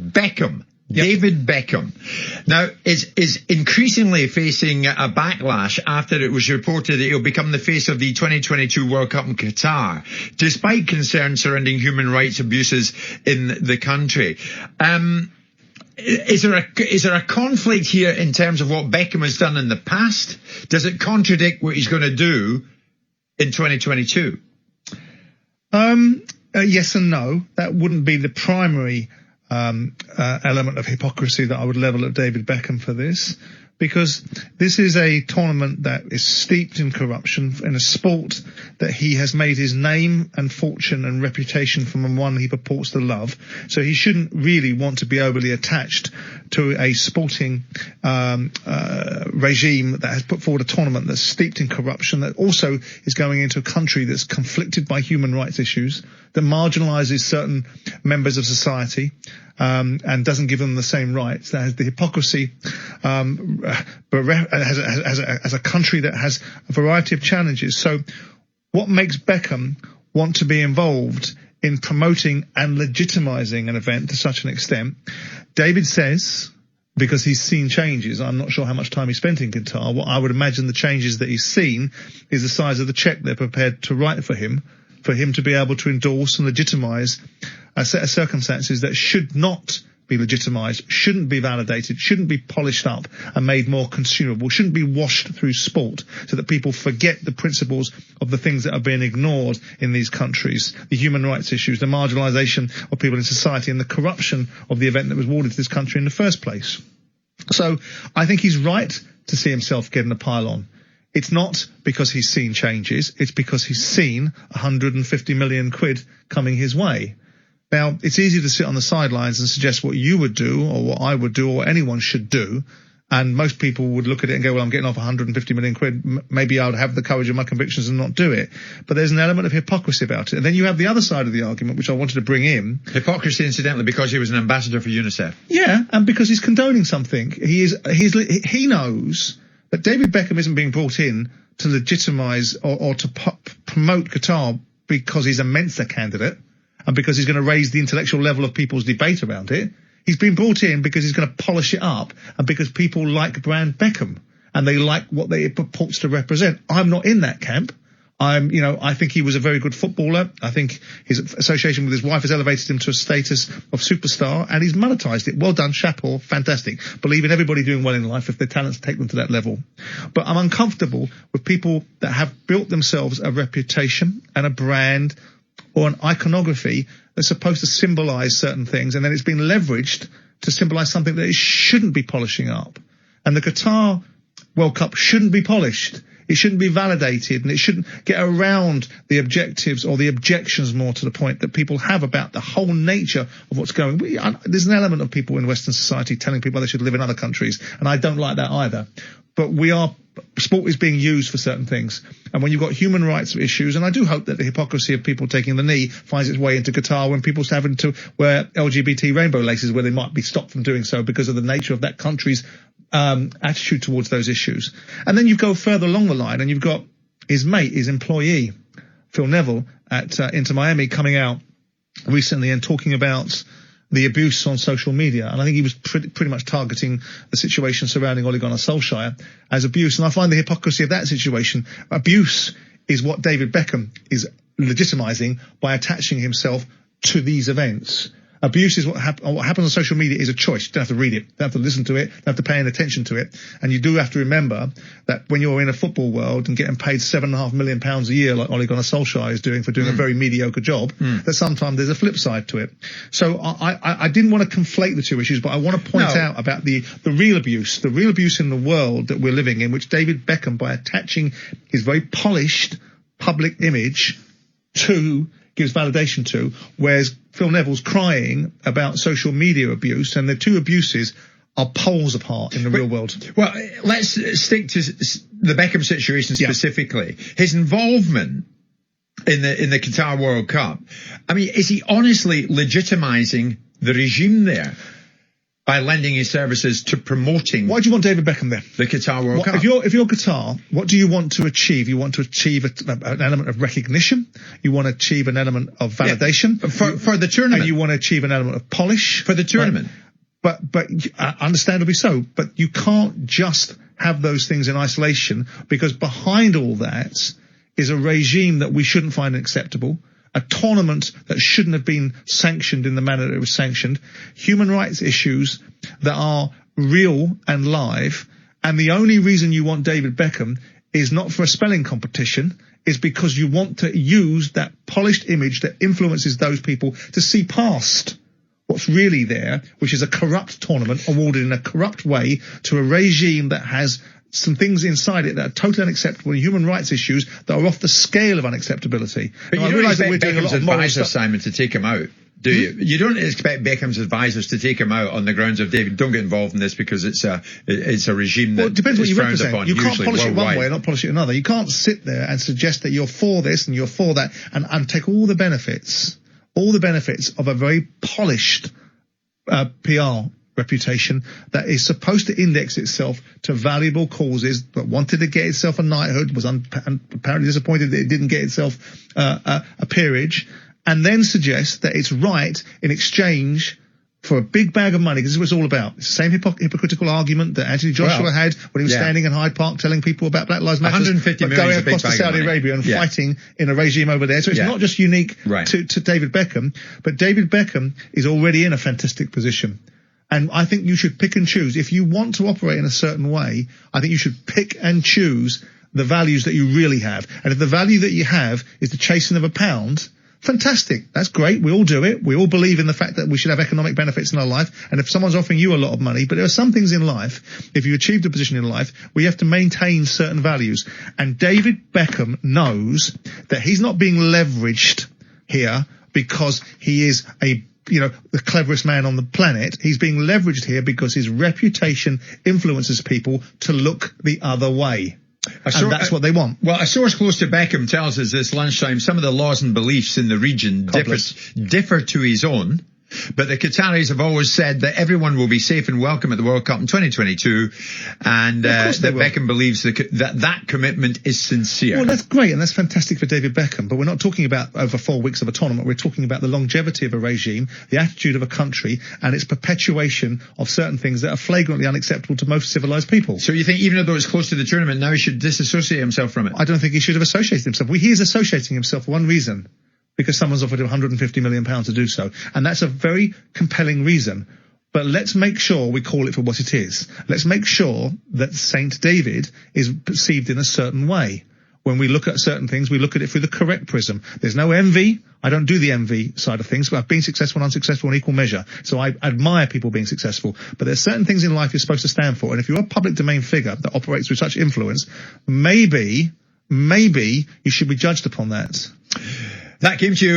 Beckham. Yep. David Beckham now is increasingly facing a backlash after it was reported that he'll become the face of the 2022 World Cup in Qatar, despite concerns surrounding human rights abuses in the country. Is there a conflict here in terms of what Beckham has done in the past? Does it contradict what he's going to do in 2022? Yes and no. That wouldn't be the primary element of hypocrisy that I would level at David Beckham for this, because this is a tournament that is steeped in corruption, in a sport that he has made his name and fortune and reputation from, and one he purports to love. So he shouldn't really want to be overly attached to a sporting regime that has put forward a tournament that's steeped in corruption, that also is going into a country that's conflicted by human rights issues, that marginalises certain members of society, and doesn't give them the same rights. That has the hypocrisy, as a country that has a variety of challenges. So what makes Beckham want to be involved in promoting and legitimising an event to such an extent? David says, because he's seen changes. I'm not sure how much time he spent in Qatar. What I would imagine the changes that he's seen is the size of the cheque they're prepared to write for him to be able to endorse and legitimise a set of circumstances that should not be legitimised, shouldn't be validated, shouldn't be polished up and made more consumable, shouldn't be washed through sport so that people forget the principles of the things that are being ignored in these countries, the human rights issues, the marginalisation of people in society, and the corruption of the event that was awarded to this country in the first place. So I think he's right to see himself getting a pile on. It's not because he's seen changes, it's because he's seen 150 million quid coming his way. Now, it's easy to sit on the sidelines and suggest what you would do or what I would do or anyone should do. And most people would look at it and go, well, I'm getting off 150 million quid. Maybe I would have the courage of my convictions and not do it. But there's an element of hypocrisy about it. And then you have the other side of the argument, which I wanted to bring in. Hypocrisy, incidentally, because he was an ambassador for UNICEF. Yeah, and because he's condoning something. He knows that David Beckham isn't being brought in to legitimise or to promote Qatar because he's a Mensa candidate and because he's going to raise the intellectual level of people's debate around it. He's been brought in because he's going to polish it up and because people like brand Beckham and they like what it purports to represent. I'm not in that camp. I think he was a very good footballer. I think his association with his wife has elevated him to a status of superstar, and he's monetised it. Well done, chapeau, fantastic. Believe in everybody doing well in life if their talents take them to that level. But I'm uncomfortable with people that have built themselves a reputation and a brand or an iconography that's supposed to symbolise certain things, and then it's been leveraged to symbolise something that it shouldn't be polishing up. And the Qatar World Cup shouldn't be polished. It shouldn't be validated, and it shouldn't get around the objectives or the objections, more to the point, that people have about the whole nature of what's going on. There's an element of people in Western society telling people they should live in other countries, and I don't like that either. But sport is being used for certain things. And when you've got human rights issues, and I do hope that the hypocrisy of people taking the knee finds its way into Qatar when people's having to wear LGBT rainbow laces where they might be stopped from doing so because of the nature of that country's attitude towards those issues. And then you go further along the line and you've got his mate, his employee, Phil Neville at Inter Miami, coming out recently and talking about the abuse on social media. And I think he was pretty much targeting the situation surrounding Ole Gunnar Solskjaer as abuse. And I find the hypocrisy of that situation. Abuse is what David Beckham is legitimising by attaching himself to these events. Abuse is what happens on social media is a choice. You don't have to read it. You don't have to listen to it. You don't have to pay any attention to it. And you do have to remember that when you're in a football world and getting paid £7.5 million a year, like Ole Gunnar Solskjaer is doing for doing a very mediocre job, that sometimes there's a flip side to it. So I didn't want to conflate the two issues, but I want to point out about the real abuse in the world that we're living in, which David Beckham, by attaching his very polished public image to, gives validation to, whereas Phil Neville's crying about social media abuse, and the two abuses are poles apart in the real world. Well, let's stick to the Beckham situation specifically. Yeah. His involvement in the Qatar World Cup. I mean, is he honestly legitimising the regime there? by lending his services to promoting Why do you want David Beckham there? the Qatar World Cup. If you're Qatar, what do you want to achieve? You want to achieve an element of recognition. You want to achieve an element of validation for the tournament. And you want to achieve an element of polish for the tournament. But understandably so. But you can't just have those things in isolation, because behind all that is a regime that we shouldn't find acceptable. A tournament that shouldn't have been sanctioned in the manner that it was sanctioned, human rights issues that are real and live, and the only reason you want David Beckham is not for a spelling competition, is because you want to use that polished image that influences those people to see past what's really there, which is a corrupt tournament awarded in a corrupt way to a regime that has some things inside it that are totally unacceptable, and human rights issues that are off the scale of unacceptability. But you don't expect Beckham's advisors, Simon, to take him out, do you? You don't expect Beckham's advisors to take him out on the grounds of, David, don't get involved in this because it's a regime that it depends what is you frowned represent. upon. You can't usually polish it worldwide. one way and not polish it another. You can't sit there and suggest that you're for this and you're for that and take all the benefits of a very polished PR reputation that is supposed to index itself to valuable causes, but wanted to get itself a knighthood, was apparently disappointed that it didn't get itself a peerage, and then suggest that it's right in exchange for a big bag of money, because this is what it's all about. It's the same hypocritical argument that Anthony Joshua had when he was standing in Hyde Park telling people about Black Lives Matter, 150 but going across to Saudi Arabia and fighting in a regime over there. So it's not just unique to David Beckham, but David Beckham is already in a fantastic position. And I think you should pick and choose. If you want to operate in a certain way, I think you should pick and choose the values that you really have. And if the value that you have is the chasing of a pound, fantastic. That's great. We all do it. We all believe in the fact that we should have economic benefits in our life. And if someone's offering you a lot of money, but there are some things in life, if you achieved a position in life, we have to maintain certain values. And David Beckham knows that he's not being leveraged here because he is the cleverest man on the planet. He's being leveraged here because his reputation influences people to look the other way. And that's what they want. Well, a source close to Beckham tells us this lunchtime some of the laws and beliefs in the region differ to his own. But the Qataris have always said that everyone will be safe and welcome at the World Cup in 2022, and that Beckham believes that commitment is sincere. Well, that's great, and that's fantastic for David Beckham, but we're not talking about over 4 weeks of a tournament. We're talking about the longevity of a regime, the attitude of a country, and its perpetuation of certain things that are flagrantly unacceptable to most civilized people. So you think even though it's close to the tournament, now he should disassociate himself from it? I don't think he should have associated himself. He is associating himself for one reason, because someone's offered him £150 million to do so. And that's a very compelling reason. But let's make sure we call it for what it is. Let's make sure that St. David is perceived in a certain way. When we look at certain things, we look at it through the correct prism. There's no envy. I don't do the envy side of things, but I've been successful and unsuccessful in equal measure. So I admire people being successful. But there's certain things in life you're supposed to stand for. And if you're a public domain figure that operates with such influence, maybe you should be judged upon that. That came to you